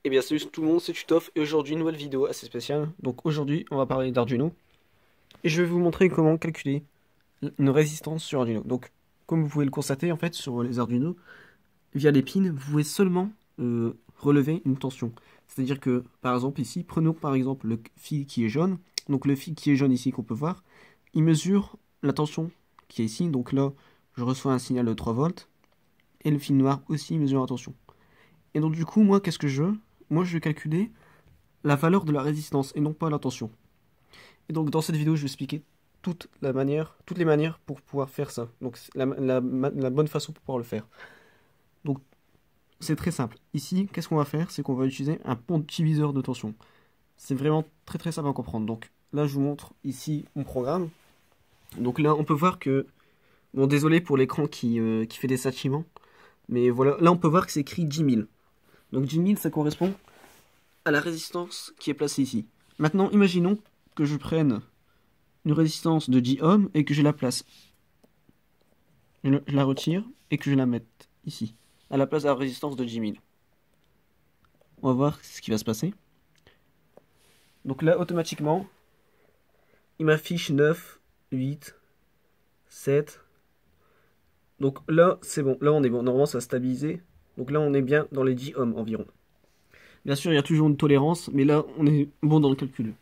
Et bien salut tout le monde, c'est Tutof et aujourd'hui une nouvelle vidéo assez spéciale. Donc aujourd'hui on va parler d'Arduino et je vais vous montrer comment calculer une résistance sur Arduino. Donc comme vous pouvez le constater en fait sur les Arduino, via les pins, vous pouvez seulement relever une tension. C'est-à-dire que par exemple ici, prenons par exemple le fil qui est jaune. Donc le fil qui est jaune ici qu'on peut voir, il mesure la tension qui est ici. Donc là je reçois un signal de 3 volts et le fil noir aussi mesure la tension. Et donc du coup moi qu'est-ce que je veux? Moi je vais calculer la valeur de la résistance et non pas la tension. Et donc dans cette vidéo, je vais expliquer toutes les manières pour pouvoir faire ça. Donc la bonne façon pour pouvoir le faire. Donc c'est très simple. Ici, qu'est-ce qu'on va faire? C'est qu'on va utiliser un pont diviseur de tension. C'est vraiment très simple à comprendre. Donc là, je vous montre ici mon programme. Donc là, on peut voir que... Bon, désolé pour l'écran qui fait des châtiments. Mais voilà, là on peut voir que c'est écrit 10 000. Donc 10 000, ça correspond à la résistance qui est placée ici. Maintenant, imaginons que je prenne une résistance de 10 ohms et que je la place. Je la retire et que je la mette ici, à la place de la résistance de 10 000. On va voir ce qui va se passer. Donc là, automatiquement, il m'affiche 9, 8, 7. Donc là, c'est bon. Là, on est bon. Normalement, ça a stabilisé. Donc là, on est bien dans les 10 ohms environ. Bien sûr, il y a toujours une tolérance, mais là, on est bon dans le calcul.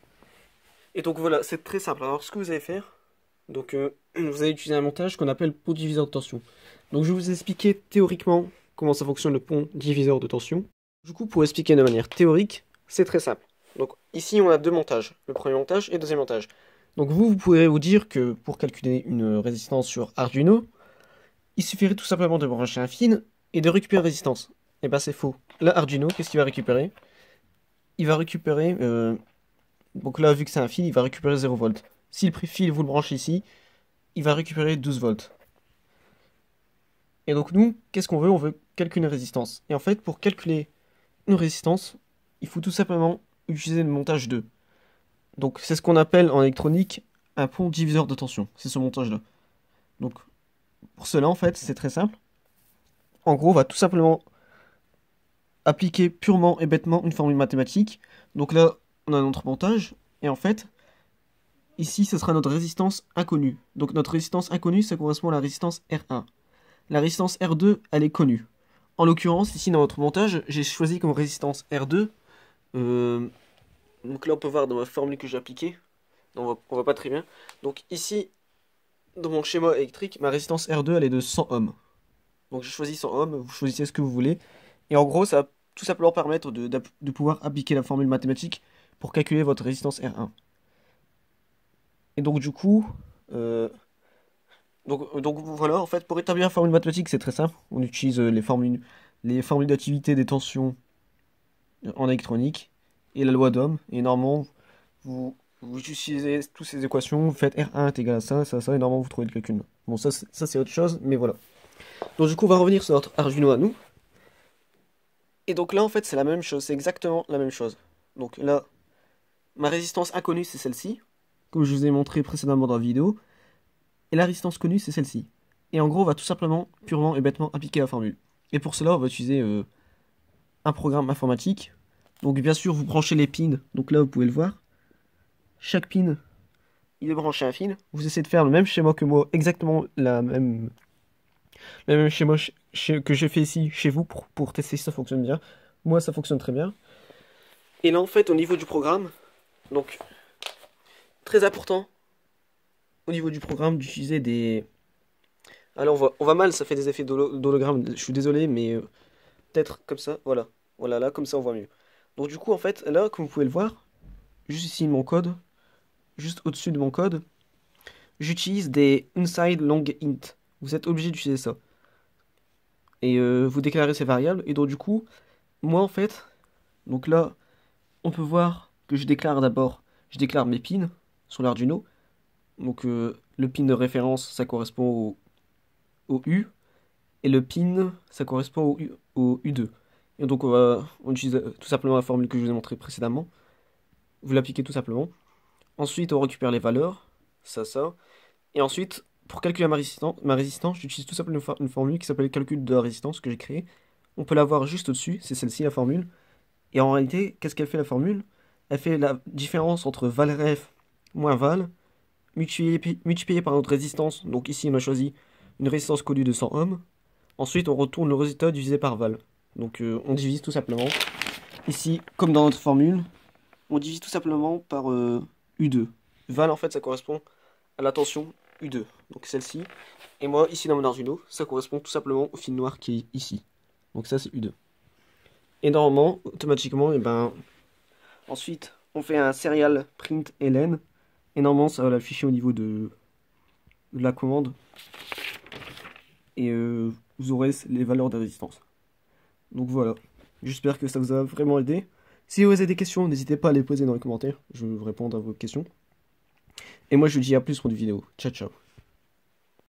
Et donc voilà, c'est très simple. Alors, ce que vous allez faire, donc vous allez utiliser un montage qu'on appelle pont diviseur de tension. Donc je vais vous expliquer théoriquement comment ça fonctionne le pont diviseur de tension. Du coup, pour expliquer de manière théorique, c'est très simple. Donc ici, on a deux montages, le premier montage et le deuxième montage. Donc vous pourrez vous dire que pour calculer une résistance sur Arduino, il suffirait tout simplement de brancher un fil et de récupérer la résistance. Et ben c'est faux. Là, Arduino, qu'est-ce qu'il va récupérer? Il va récupérer... donc là, vu que c'est un fil, il va récupérer 0 volts. Si le fil, vous le branchez ici, il va récupérer 12 volts. Et donc nous, qu'est-ce qu'on veut? On veut calculer une résistance. Et en fait, pour calculer une résistance, il faut tout simplement utiliser le montage 2. Donc c'est ce qu'on appelle en électronique un pont diviseur de tension. C'est ce montage-là. Donc pour cela, en fait, c'est très simple. En gros, on va tout simplement appliquer purement et bêtement une formule mathématique. Donc là, on a notre montage. Et en fait, ici, ce sera notre résistance inconnue. Donc notre résistance inconnue, ça correspond à la résistance R1. La résistance R2, elle est connue. En l'occurrence, ici dans notre montage, j'ai choisi comme résistance R2. Donc là, on peut voir dans ma formule que j'ai appliquée. On voit pas très bien. Donc ici, dans mon schéma électrique, ma résistance R2, elle est de 100 ohms. Donc j'ai choisi 100 ohms, vous choisissez ce que vous voulez. Et en gros, ça va tout simplement permettre de pouvoir appliquer la formule mathématique pour calculer votre résistance R1. Et donc du coup... Donc voilà, en fait, pour établir la formule mathématique, c'est très simple. On utilise les formules d'activité des tensions en électronique et la loi d'Ohm. Et normalement, vous utilisez toutes ces équations, vous faites R1 est égal à ça, et normalement vous trouvez le calcul. Bon, ça c'est autre chose, mais voilà. Donc du coup, on va revenir sur notre Arduino à nous. Et donc là, en fait, c'est la même chose, c'est exactement la même chose. Donc là, ma résistance inconnue, c'est celle-ci, comme je vous ai montré précédemment dans la vidéo. Et la résistance connue, c'est celle-ci. Et en gros, on va tout simplement, purement et bêtement appliquer la formule. Et pour cela, on va utiliser un programme informatique. Donc bien sûr, vous branchez les pins. Donc là, vous pouvez le voir. Chaque pin, il est branché à un fil. Vous essayez de faire le même schéma que moi, exactement le même schéma que j'ai fait ici chez vous pour tester si ça fonctionne bien. Moi, ça fonctionne très bien. Et là, en fait, au niveau du programme, donc, très important, au niveau du programme, d'utiliser des... Alors on voit mal, ça fait des effets d'hologramme, je suis désolé, mais peut-être comme ça, voilà. Voilà, là, comme ça on voit mieux. Donc du coup, en fait, là, comme vous pouvez le voir, juste ici, mon code, juste au-dessus de mon code, j'utilise des inside long int. Vous êtes obligé d'utiliser ça. Et vous déclarez ces variables, et donc du coup, moi en fait, donc là, on peut voir que je déclare mes pins sur l'Arduino. Donc le pin de référence, ça correspond au U. Et le pin, ça correspond au U2. Et donc on utilise tout simplement la formule que je vous ai montrée précédemment. Vous l'appliquez tout simplement. Ensuite, on récupère les valeurs, ça. Et ensuite, pour calculer ma résistance, j'utilise tout simplement une formule qui s'appelle calcul de la résistance que j'ai créée. On peut la voir juste au-dessus, c'est celle-ci la formule. Et en réalité, qu'est-ce qu'elle fait la formule? Elle fait la différence entre valref moins val, multiplié par notre résistance. Donc ici, on a choisi une résistance connue de 100 ohms. Ensuite, on retourne le résultat divisé par val. Donc on divise tout simplement. Ici, comme dans notre formule, on divise tout simplement par U2. Val, en fait, ça correspond à la tension U2. Donc celle-ci. Et moi, ici dans mon Arduino, ça correspond tout simplement au fil noir qui est ici. Donc ça, c'est U2. Et normalement, automatiquement, et ben, ensuite, on fait un serial print ln. Et normalement, ça va l'afficher au niveau de la commande. Et vous aurez les valeurs de résistance. Donc voilà. J'espère que ça vous a vraiment aidé. Si vous avez des questions, n'hésitez pas à les poser dans les commentaires. Je vais vous répondre à vos questions. Et moi, je vous dis à plus pour une vidéo. Ciao, ciao.